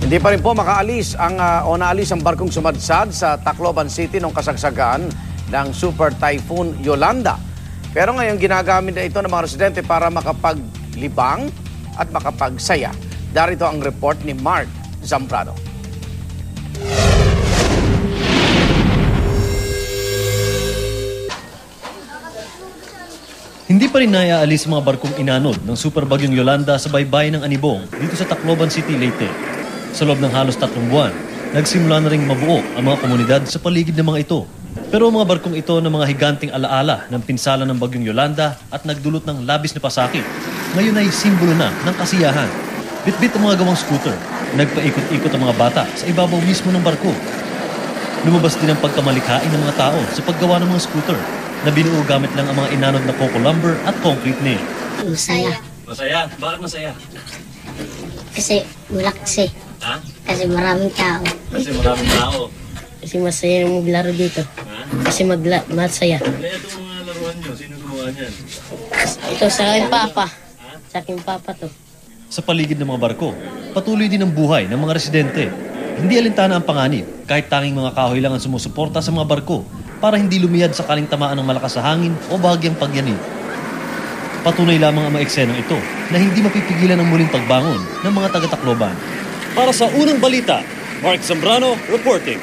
Hindi pa rin po makaalis o naalis ang barkong sumadsad sa Tacloban City nung kasagsagan ng Super Typhoon Yolanda. Pero ngayon ginagamit na ito ng mga residente para makapaglibang at makapagsaya. Darito ang report ni Mark Zambrano. Hindi pa rin naiaalis ang mga barkong inanod ng super bagyong Yolanda sa baybayin ng Anibong dito sa Tacloban City, Leyte. Sa loob ng halos 3 buwan, nagsimula na ring mabuo ang mga komunidad sa paligid ng mga ito. Pero ang mga barkong ito ng mga higanting alaala ng pinsala ng bagyong Yolanda at nagdulot ng labis na pasakit, ngayon ay simbolo na ng kasiyahan. Bitbit ang mga gawang scooter, nagpaikot-ikot ang mga bata sa ibabaw mismo ng barko. Lumabas din ang pagkamalikhain ng mga tao sa paggawa ng mga scooter na binuo gamit lang ang mga inanod na coco lumber at concrete nail. Masaya. Masaya? Bakit masaya? Kasi wala kasi. Ha? Kasi maraming tao. Kasi maraming tao. Kasi masaya yung maglaro dito. Ha? Kasi masaya. Kaya itong mga laruan nyo, sino gumawa niyan? Ito sa aking papa. Sa aking papa to. Sa paligid ng mga barko, patuloy din ang buhay ng mga residente. Hindi alintana ang panganib, kahit tanging mga kahoy lang ang sumusuporta sa mga barko para hindi lumiyad sakaling tamaan ng malakas na hangin o bahagyang pagyanib. Patunay lamang ang mga eksenong ito na hindi mapipigilan ang muling pagbangon ng mga taga-Tacloban. Para sa unang balita, Mark Zambrano reporting.